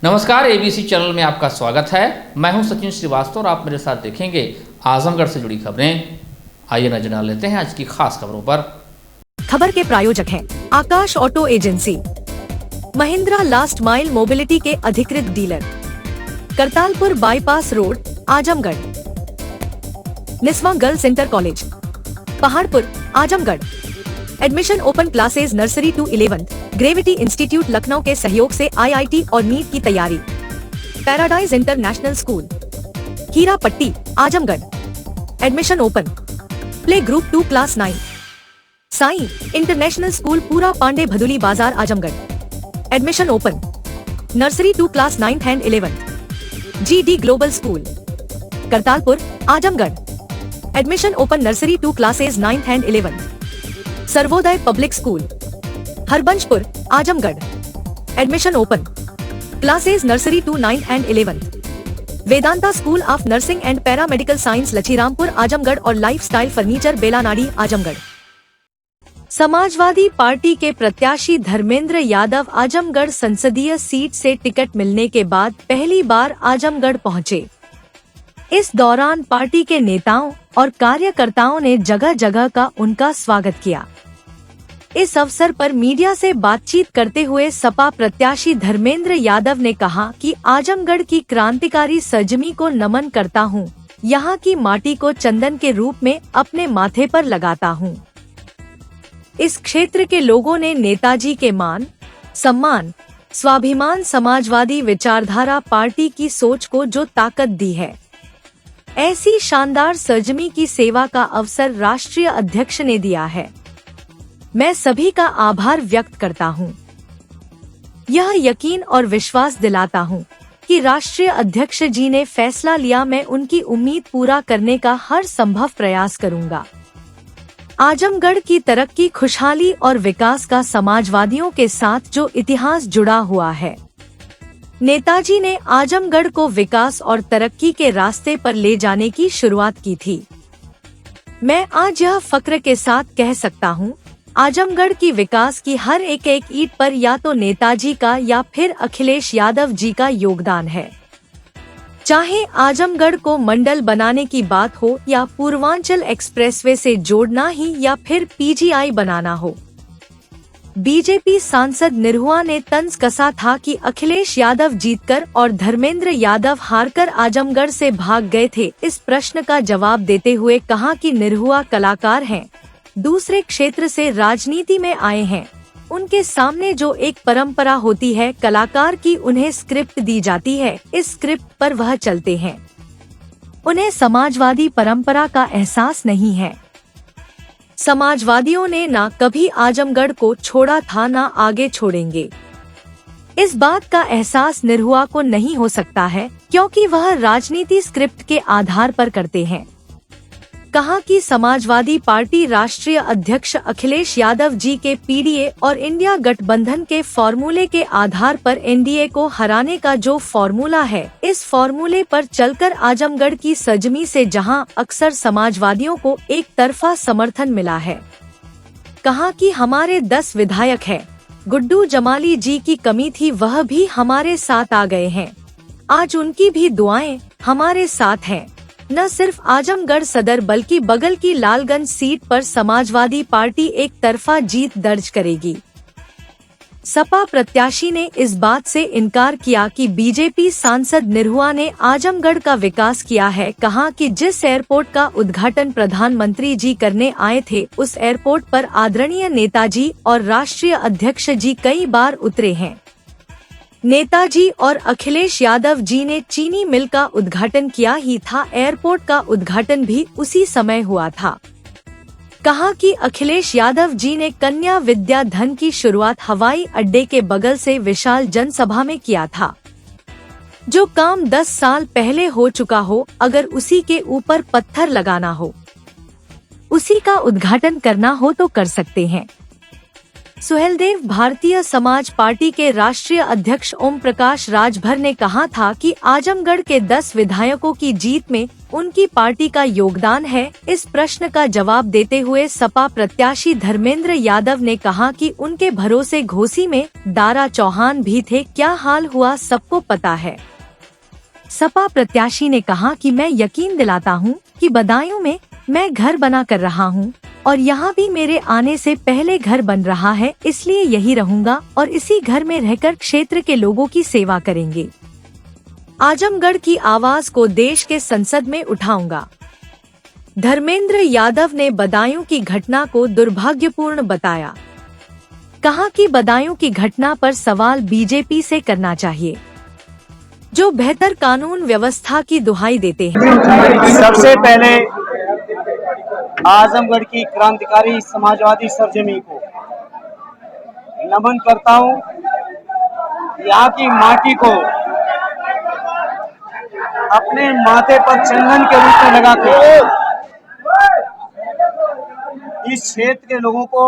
नमस्कार, ABC channel में आपका स्वागत है। मैं हूं सचिन श्रीवास्तव और आप मेरे साथ देखेंगे आजमगढ़ से जुड़ी खबरें। आइए नजर डाल लेते हैं आज की खास खबरों पर। खबर के प्रायोजक हैं Akash auto agency, Mahindra last mile mobility के अधिकृत dealer, Kartalpur bypass road, Azamgarh, Niswa girls inter college, Paharpur, Azamgarh. Admission open classes nursery to 11th, gravity institute Lucknow के सहयोग से आईआईटी और नीट की तैयारी। Paradise international school, Hira Patti, Azamgarh. Admission open. Play group 2 class 9, Sai international school, Pura Pande Bhaduli Bazar, Azamgarh. Admission open. Nursery to class 9th and 11th, GD global school, Kartalpur, Azamgarh. Admission open nursery to classes 9th and 11th, Sarvodaya public school, Harbanshpur, Azamgarh. Admission open. Classes nursery to 9th and 11th, Vedanta school of nursing and paramedical science, Lachhirampur, Azamgarh और lifestyle furniture, Belanadi, Azamgarh. Samajwadi party के प्रत्याशी धर्मेंद्र यादव आजमगढ़ संसदीय seat से ticket मिलने के बाद पहली बार आजमगढ़ पहुंचे। इस दौरान पार्टी के नेताओं और कार्यकर्ताओं ने जगह जगह का उनका स्वागत किया। इस अवसर पर मीडिया से बातचीत करते हुए सपा प्रत्याशी धर्मेंद्र यादव ने कहा कि आजमगढ़ की क्रांतिकारी सरजमी को नमन करता हूं, यहां की माटी को चंदन के रूप में अपने माथे पर लगाता हूं। इस क्षेत्र के लोगों ने नेताजी के मान, सम्मान, स्वाभिमान, समाजवादी विचारधारा, पार्टी की सोच को जो ताकत दी है, ऐसी शानदार सरजमी की सेवा का अवसर राष्ट्रीय अध्यक्ष ने दिया है। मैं सभी का आभार व्यक्त करता हूं। यह यकीन और विश्वास दिलाता हूं कि राष्ट्रीय अध्यक्ष जी ने फैसला लिया, मैं उनकी उम्मीद पूरा करने का हर संभव प्रयास करूंगा। आजमगढ़ की तरक्की, खुशहाली और विकास का समाजवादियों के साथ जो इतिहास जुड़ा हुआ है। नेताजी ने आजमगढ़ को विकास और तरक्की के रास्ते पर ले जाने की शुरुआत की थी। मैं आज यह फक्र के साथ कह सकता हूं, आजमगढ़ की विकास की हर एक ईंट पर या तो नेताजी का या फिर अखिलेश यादव जी का योगदान है। चाहे आजमगढ़ को मंडल बनाने की बात हो या पूर्वांचल एक्सप्रेसवे से जोड़ना ही या फिर पीजीआई बनाना हो। बीजेपी सांसद निरहुआ ने तंज कसा था कि अखिलेश यादव जीतकर और धर्मेंद्र यादव हारकर आजमगढ़ से भाग गए थे। इस प्रश्न का जवाब देते हुए कहा कि निरहुआ कलाकार हैं, दूसरे क्षेत्र से राजनीति में आए हैं। उनके सामने जो एक परंपरा होती है कलाकार की, उन्हें स्क्रिप्ट दी जाती है, इस स्क्रिप्ट पर वह चलते हैं। उन्हें समाजवादी परंपरा का एहसास नहीं है। समाजवादियों ने ना कभी आजमगढ़ को छोड़ा था, ना आगे छोड़ेंगे। इस बात का एहसास निरहुआ को नहीं हो सकता है, क्योंकि वह राजनीति स्क्रिप्ट के आधार पर करते हैं। कहा कि समाजवादी पार्टी राष्ट्रीय अध्यक्ष अखिलेश यादव जी के पीडीए और इंडिया गठबंधन के फॉर्मूले के आधार पर एनडीए को हराने का जो फॉर्मूला है, इस फॉर्मूले पर चलकर आजमगढ़ की सरजमी से जहां अक्सर समाजवादियों को एक तरफा समर्थन मिला है। कहा कि हमारे 10 विधायक हैं, गुड्डू जमाली जी की कमी थी, वह भी हमारे साथ आ गए हैं। आज उनकी भी दुआएं हमारे साथ हैं। न सिर्फ आजमगढ़ सदर बल्कि बगल की लालगंज सीट पर समाजवादी पार्टी एक तरफा जीत दर्ज करेगी। सपा प्रत्याशी ने इस बात से इनकार किया कि बीजेपी सांसद निरहुआ ने आजमगढ़ का विकास किया है। कहा कि जिस एयरपोर्ट का उद्घाटन प्रधानमंत्री जी करने आए थे, उस एयरपोर्ट पर आदरणीय नेताजी और राष्ट्रीय अध्यक्ष जी कई बार उतरे हैं। नेताजी और अखिलेश यादव जी ने चीनी मिल का उद्घाटन किया ही था, एयरपोर्ट का उद्घाटन भी उसी समय हुआ था। कहा कि अखिलेश यादव जी ने कन्या विद्या धन की शुरुआत हवाई अड्डे के बगल से विशाल जनसभा में किया था। जो काम 10 साल पहले हो चुका हो, अगर उसी के ऊपर पत्थर लगाना हो, उसी का उद्घाटन करना हो तो कर सकते हैं। सुहेलदेव भारतीय समाज पार्टी के राष्ट्रीय अध्यक्ष ओम प्रकाश राजभर ने कहा था कि आजमगढ़ के 10 विधायकों की जीत में उनकी पार्टी का योगदान है। इस प्रश्न का जवाब देते हुए सपा प्रत्याशी धर्मेंद्र यादव ने कहा कि उनके भरोसे घोसी में दारा चौहान भी थे। क्या हाल हुआ सबको पता है। सपा प्रत्याशी ने कहा कि मैं यकीन दिलाता हूं कि बदायूं में मैं घर बना कर रहा हूं और यहाँ भी मेरे आने से पहले घर बन रहा है, इसलिए यही रहूंगा और इसी घर में रहकर क्षेत्र के लोगों की सेवा करेंगे। आजमगढ़ की आवाज को देश के संसद में उठाऊंगा। धर्मेंद्र यादव ने बदायूं की घटना को दुर्भाग्यपूर्ण बताया। कहा कि बदायूं की घटना पर सवाल बीजेपी से करना चाहिए, जो बेहतर कानून व्यवस्था की दुहाई देते हैं। सबसे पहले आजमगढ़ की क्रांतिकारी समाजवादी सरजमी को नमन करता हूं। यहाँ की माटी को अपने माथे पर चंदन के रूप में लगा के इस क्षेत्र के लोगों को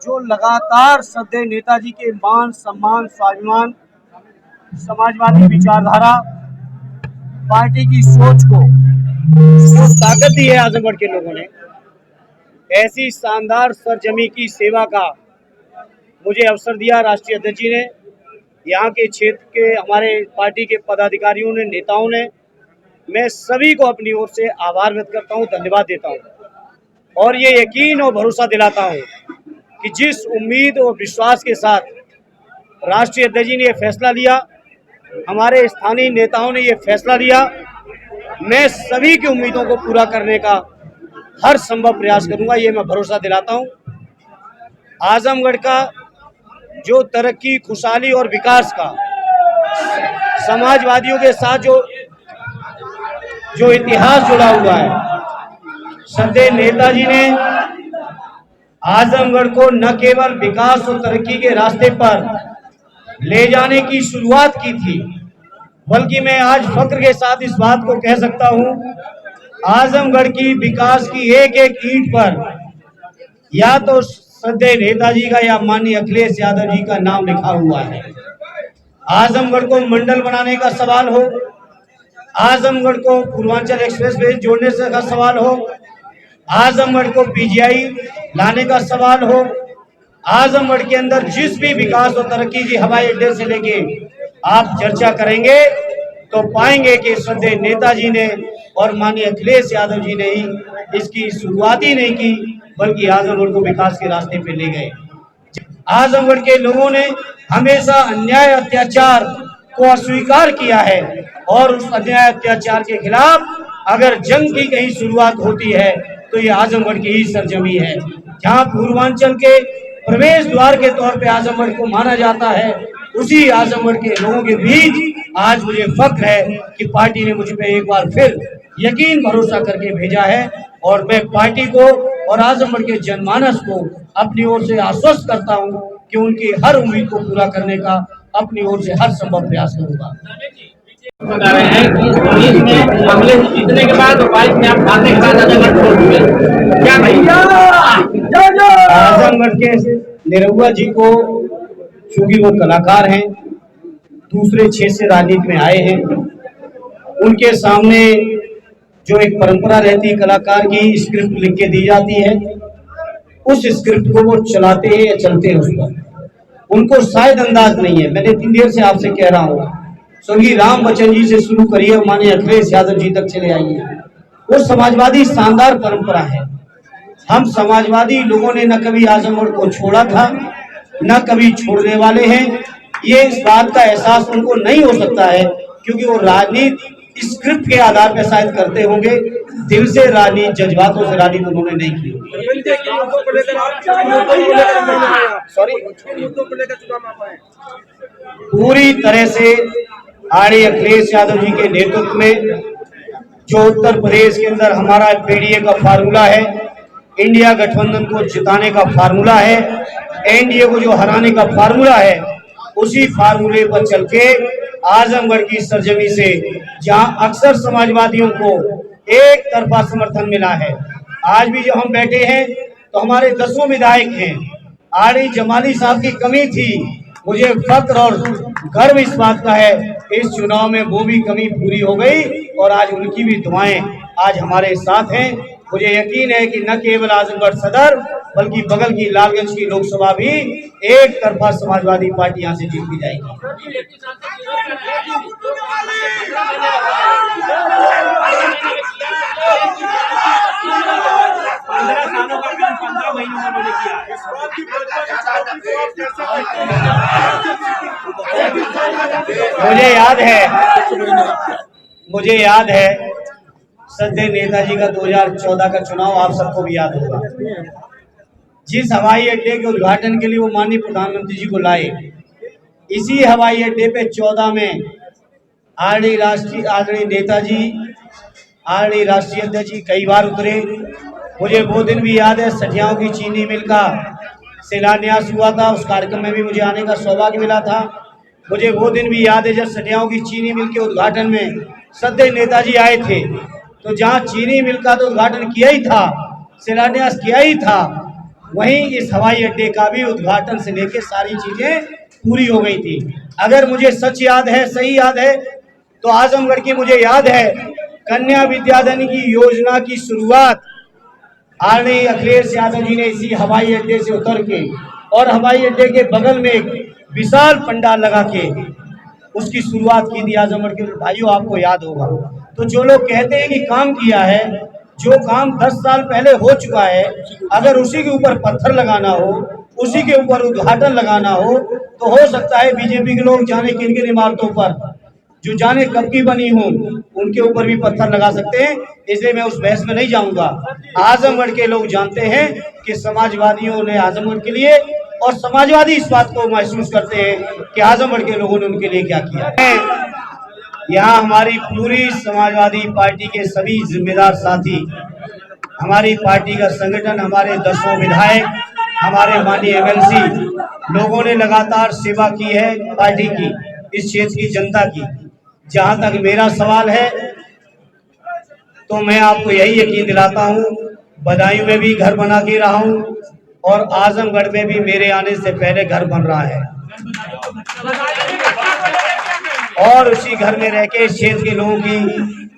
जो लगातार श्रद्धेय नेताजी के मान सम्मान स्वाभिमान समाजवादी विचारधारा पार्टी की सोच को जो ताकत दी है आजमगढ़ के लोगों ने, ऐसी शानदार सरजमी की सेवा का मुझे अवसर दिया राष्ट्रीय अध्यक्ष जी ने। यहाँ के क्षेत्र के हमारे पार्टी के पदाधिकारियों ने, नेताओं ने, मैं सभी को अपनी ओर से आभार व्यक्त करता हूँ, धन्यवाद देता हूँ और ये यकीन और भरोसा दिलाता हूँ कि जिस उम्मीद और विश्वास के साथ राष्ट्रीय अध्यक्ष जी ने ये फैसला लिया, हमारे स्थानीय नेताओं ने ये फैसला लिया, मैं सभी की उम्मीदों को पूरा करने का हर संभव प्रयास करूंगा, ये मैं भरोसा दिलाता हूं। आजमगढ़ का जो तरक्की, खुशहाली और विकास का समाजवादियों के साथ जो इतिहास जुड़ा हुआ है, श्रद्धेय नेताजी ने आजमगढ़ को न केवल विकास और तरक्की के रास्ते पर ले जाने की शुरुआत की थी, बल्कि मैं आज फक्र के साथ इस बात को कह सकता हूं, आजमगढ़ की विकास की एक एक ईंट पर या तो श्रद्धेय नेताजी का या माननीय अखिलेश यादव जी का नाम लिखा हुआ है। आजमगढ़ को मंडल बनाने का सवाल हो, आजमगढ़ को पूर्वांचल एक्सप्रेस वे जोड़ने से का सवाल हो, आजमगढ़ को पीजीआई लाने का सवाल हो, आजमगढ़ के अंदर जिस भी विकास और तरक्की की हवाई अड्डे से लेके आप चर्चा करेंगे तो पाएंगे कि श्रद्धेय नेताजी ने और माननीय अखिलेश यादव जी ने ही इसकी शुरुआत ही नहीं की, बल्कि आजमगढ़ को विकास के रास्ते पे ले गए। आजमगढ़ के लोगों ने हमेशा अन्याय अत्याचार को अस्वीकार किया है और उस अन्याय अत्याचार के खिलाफ अगर जंग की कहीं शुरुआत होती है तो ये आजमगढ़ की ही सरजमी है, जहाँ पूर्वांचल के प्रवेश द्वार के तौर पे आजमगढ़ को माना जाता है। उसी आजमगढ़ के लोगों के बीच आज मुझे फख्र है कि पार्टी ने मुझ पे एक बार फिर यकीन भरोसा करके भेजा है और मैं पार्टी को और आजमगढ़ के जनमानस को अपनी ओर से आश्वस्त करता हूं कि उनकी हर उम्मीद को पूरा करने का अपनी ओर से हर संभव प्रयास करूंगा। बता रहे हैं कि 20 में हमले जीतने के बाद और 22 में आप हारने के बाद आजमगढ़ छोड़ दिए, क्या भैया? आजमगढ़ के निरहुआ जी को, चूंकि वो कलाकार हैं, दूसरे क्षेत्र से राजनीति में आए हैं, उनके सामने जो एक परंपरा रहती है कलाकार की, स्क्रिप्ट लिख के दी जाती है, उस स्क्रिप्ट को वो चलाते हैं या चलते हैं उस पर। उनको शायद अंदाज नहीं है। मैंने इतनी देर से आपसे कह रहा हूँ, स्वर्गीय राम बच्चन जी से शुरू करिए, माननीय अखिलेश यादव जी तक चले आइए। वो समाजवादी शानदार परंपरा है। हम समाजवादी लोगों ने न कभी आजमगढ़ को छोड़ा था, न कभी छोड़ने वाले हैं। ये इस बात का एहसास उनको नहीं हो सकता है क्योंकि वो राजनीति स्क्रिप्ट के आधार पर शायद करते होंगे, दिल से राजनीति, जज्बातों से राजनीति उन्होंने नहीं की। पूरी तरह से आरडी अखिलेश यादव जी के नेतृत्व में जो उत्तर प्रदेश के अंदर हमारा एनडीए का फार्मूला है, इंडिया गठबंधन को जिताने का फार्मूला है, एनडीए को जो हराने का फार्मूला है, उसी फार्मूले पर चल के आजमगढ़ की सरजमी से, जहां अक्सर समाजवादियों को एक तरफा समर्थन मिला है, आज भी जब हम बैठे हैं तो हमारे 10 विधायक हैं, आरडी जमाली साहब की कमी थी। मुझे फख्र और गर्व इस बात का है, इस चुनाव में वो भी कमी पूरी हो गई और आज उनकी भी दुआएं आज हमारे साथ हैं। मुझे यकीन है कि न केवल आजमगढ़ सदर बल्कि बगल की लालगंज की लोकसभा भी एक तरफा समाजवादी पार्टी यहाँ से जीत जाएगी। मुझे याद है सद्य नेताजी का 2014 का चुनाव आप सबको भी याद होगा। जिस हवाई अड्डे के उद्घाटन के लिए वो माननीय प्रधानमंत्री जी को लाए, इसी हवाई अड्डे पे 14 में आदरणीय नेताजी, आदरणीय राष्ट्रीय अध्यक्ष जी कई बार उतरे। मुझे वो दिन भी याद है, सठियाओं की चीनी मिल का शिलान्यास हुआ था, उस कार्यक्रम में भी मुझे आने का सौभाग्य मिला था। मुझे वो दिन भी याद है जब सठियाओं की चीनी मिल के उद्घाटन में सद्य नेताजी आए थे, तो जहां चीनी मिल का तो उद्घाटन किया ही था, शिलान्यास किया ही था, वहीं इस हवाई अड्डे का भी उद्घाटन से लेकर सारी चीजें पूरी हो गई थी। अगर मुझे सच याद है, सही याद है, तो आजमगढ़ की मुझे याद है कन्या विद्याधन की योजना की शुरुआत आदरणीय अखिलेश यादव जी ने इसी हवाई अड्डे से उतर के और हवाई अड्डे के बगल में एक विशाल पंडाल लगा के उसकी शुरुआत की थी। आजमगढ़ के भाइयों आपको याद होगा। तो जो लोग कहते हैं कि काम किया है, जो काम 10 साल पहले हो चुका है, अगर उसी के ऊपर पत्थर लगाना हो, उसी के ऊपर उद्घाटन लगाना हो, तो हो सकता है बीजेपी के लोग जाने किन किन इमारतों पर जो जाने कब की बनी हो उनके ऊपर भी पत्थर लगा सकते हैं, इसलिए मैं उस बहस में नहीं जाऊंगा। आजमगढ़ के लोग जानते हैं कि समाजवादियों ने आजमगढ़ के लिए, और समाजवादी इस बात को महसूस करते हैं कि आजमगढ़ के लोगों ने उनके लिए क्या किया है। यहाँ हमारी पूरी समाजवादी पार्टी के सभी जिम्मेदार साथी, हमारी पार्टी का संगठन, हमारे 10 विधायक, हमारे माननीय एमएलसी लोगों ने लगातार सेवा की है पार्टी की, इस क्षेत्र की जनता की। जहां तक मेरा सवाल है, तो मैं आपको यही यकीन दिलाता हूं, बदायूं में भी घर बना के रहा हूं और आजमगढ़ में भी मेरे आने से पहले घर बन रहा है, और उसी घर में रह के क्षेत्र के लोगों की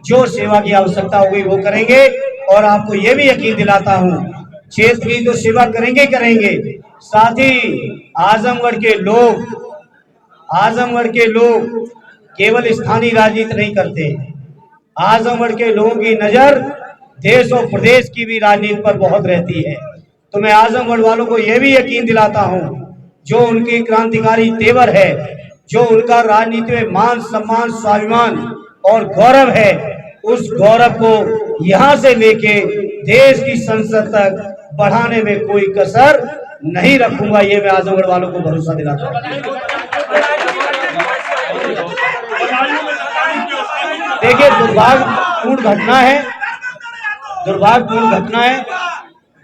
जो सेवा की आवश्यकता होगी वो करेंगे। और आपको ये भी यकीन दिलाता हूं, क्षेत्र की तो सेवा करेंगे, साथ ही आजमगढ़ के लोग केवल स्थानीय राजनीति नहीं करते। आजमगढ़ के लोगों की नजर देश और प्रदेश की भी राजनीति पर बहुत रहती है। तो मैं आजमगढ़ वालों को यह भी यकीन दिलाता हूं, जो उनकी क्रांतिकारी तेवर है, जो उनका राजनीति में मान सम्मान, स्वाभिमान और गौरव है, उस गौरव को यहां से लेके देश की संसद तक बढ़ाने में कोई कसर नहीं रखूंगा। ये मैं आजमगढ़ वालों को भरोसा दिलाता हूं। देखिए, दुर्भाग्यपूर्ण घटना है,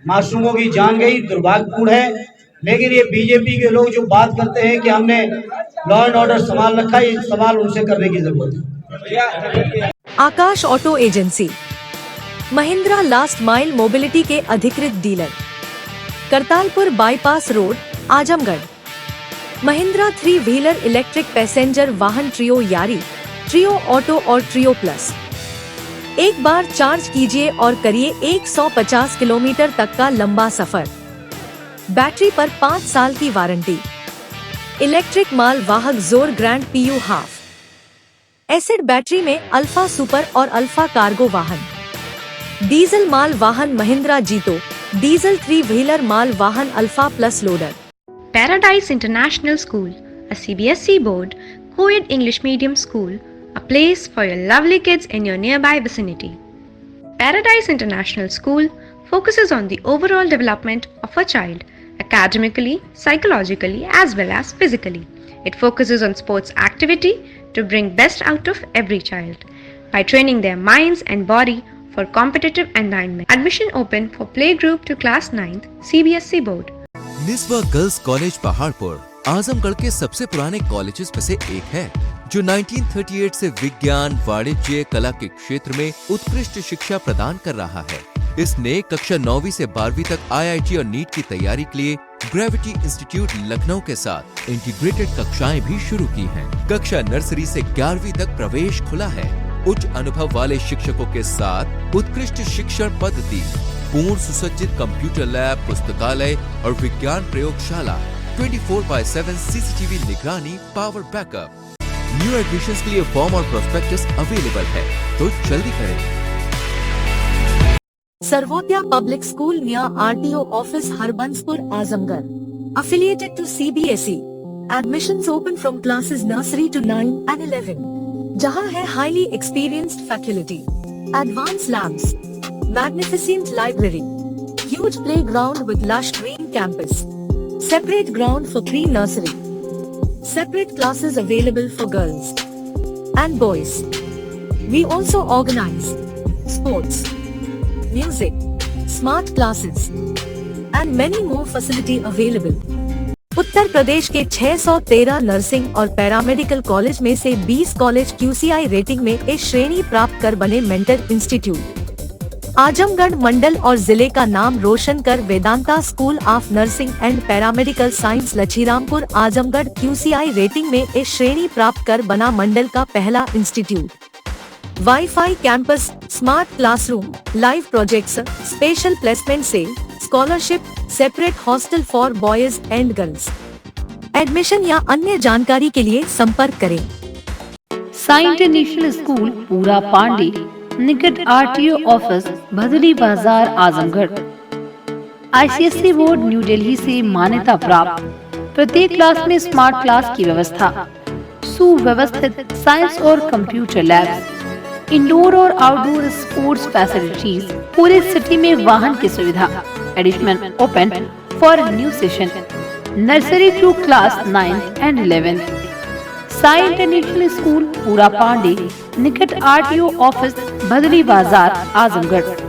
मासूमों की जान गई, दुर्भाग्यपूर्ण है। लेकिन ये बीजेपी के लोग जो बात करते हैं कि हमने लॉ एंड ऑर्डर संभाल रखा है, ये सवाल उनसे करने की जरूरत है। Akash auto agency, Mahindra last mile mobility के अधिकृत dealer, Kartalpur bypass road, Azamgarh. Mahindra 3 wheeler electric passenger वाहन ट्रियो यारी, ट्रियो ऑटो और ट्रियो प्लस। एक बार चार्ज कीजिए और करिए 150 किलोमीटर तक का लंबा सफर। बैटरी पर 5 साल की वारंटी। इलेक्ट्रिक माल वाहक जोर grand PU half. Acid battery में अल्फा सुपर और अल्फा कार्गो वाहन। डीजल माल वाहन महिंद्रा जीतो, डीजल 3 व्हीलर माल वाहन alpha plus loader. Paradise International School, a CBSE board, co-ed English medium school, a place for your lovely kids in your nearby vicinity. Paradise International School focuses on the overall development of a child, academically, psychologically, as well as physically. It focuses on sports activity to bring best out of every child by training their minds and body for competitive environment. Admission open for playgroup to class 9th, CBSE board. Niswa girls college Paharpur Azamgarh के सबसे पुराने colleges में से एक है, जो 1938 से विज्ञान, वाणिज्य, कला के क्षेत्र में उत्कृष्ट शिक्षा प्रदान कर रहा है। इसने कक्षा 9वीं से 12वीं तक IIT और नीट की तैयारी के लिए ग्रेविटी इंस्टीट्यूट लखनऊ के साथ इंटीग्रेटेड कक्षाएं भी शुरू की हैं। कक्षा नर्सरी से 11वीं तक प्रवेश खुला है। उच्च अनुभव वाले शिक्षकों के साथ उत्कृष्ट शिक्षण पद्धति, पूर्ण सुसज्जित कंप्यूटर लैब, पुस्तकालय और विज्ञान प्रयोगशाला, 24/7 CCTV निगरानी, पावर बैकअप। न्यू एडमिशंस के लिए फॉर्म और प्रोस्पेक्टस अवेलेबल है, तो जल्दी करें। Sarvodaya Public School near RTO office Harbanspur, Azamgarh. Affiliated to CBSE. Admissions open from classes nursery to 9 and 11. जहाँ है highly experienced faculty. Advanced labs. Magnificent library. Huge playground with lush green campus. Separate ground for pre-nursery. Separate classes available for girls and boys. We also organize sports, music, smart classes, and many more facility available. Uttar Pradesh के 613 nursing और paramedical college में से 20 college QCI rating में A श्रेणी प्राप्त कर बने mentor institute. Azamgarh मंडल और जिले का नाम रोशन कर Vedanta school of nursing and paramedical science Lachhirampur Azamgarh QCI rating में ए श्रेणी प्राप्त कर बना मंडल का पहला institute. Wifi campus, smart classroom, live projects, special placement cell, scholarship, separate hostel for boys and girls. Admission या अन्य जानकारी के लिए संपर्क करें। साई इंटरनेशनल स्कूल पूरा पांडे, निकट RTO office, Bhadali Bazar, Azamgarh. ICSE board new Delhi से मान्यता प्राप्त। प्रत्येक क्लास में स्मार्ट क्लास की व्यवस्था, सुव्यवस्थित साइंस और कंप्यूटर लैब्स, इंडोर और आउटडोर स्पोर्ट्स फैसिलिटीज, पूरे सिटी में वाहन की सुविधा। Admission open for new session, nursery to class 9 and 11। Sai international school Pura Pande, निकट RTO office, Bhadali Bazar, Azamgarh.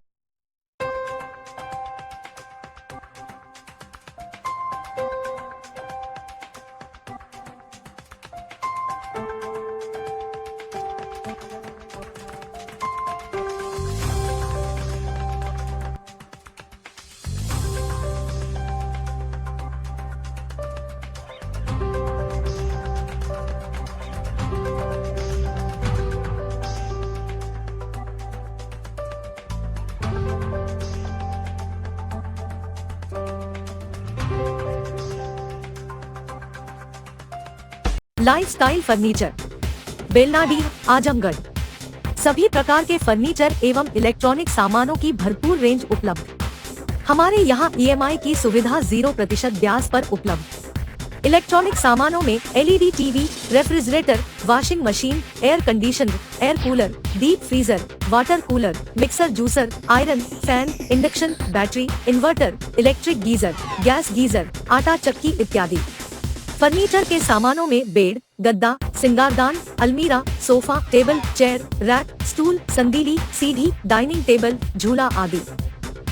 Lifestyle furniture, Belanadi, Azamgarh. सभी प्रकार के फर्नीचर एवं इलेक्ट्रॉनिक सामानों की भरपूर रेंज उपलब्ध। हमारे यहाँ EMI की सुविधा 0% ब्याज पर उपलब्ध। इलेक्ट्रॉनिक सामानों में LED TV, refrigerator, washing machine, air conditioner, air cooler, deep freezer, water cooler, mixer, juicer, iron, fan, induction, battery, inverter, electric geyser, gas geyser, आटा चक्की इत्यादि। फर्नीचर के सामानों में बेड, गद्दा, सिंगारदान, अलमीरा, sofa, table, chair, rack, stool, संदीली, सीढ़ी, डाइनिंग टेबल, झूला आदि।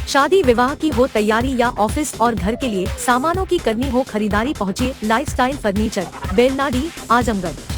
शादी विवाह की हो तैयारी या ऑफिस और घर के लिए सामानों की करनी हो खरीदारी, पहुँचिए लाइफस्टाइल फर्नीचर, बेलनाडी, आजमगढ़।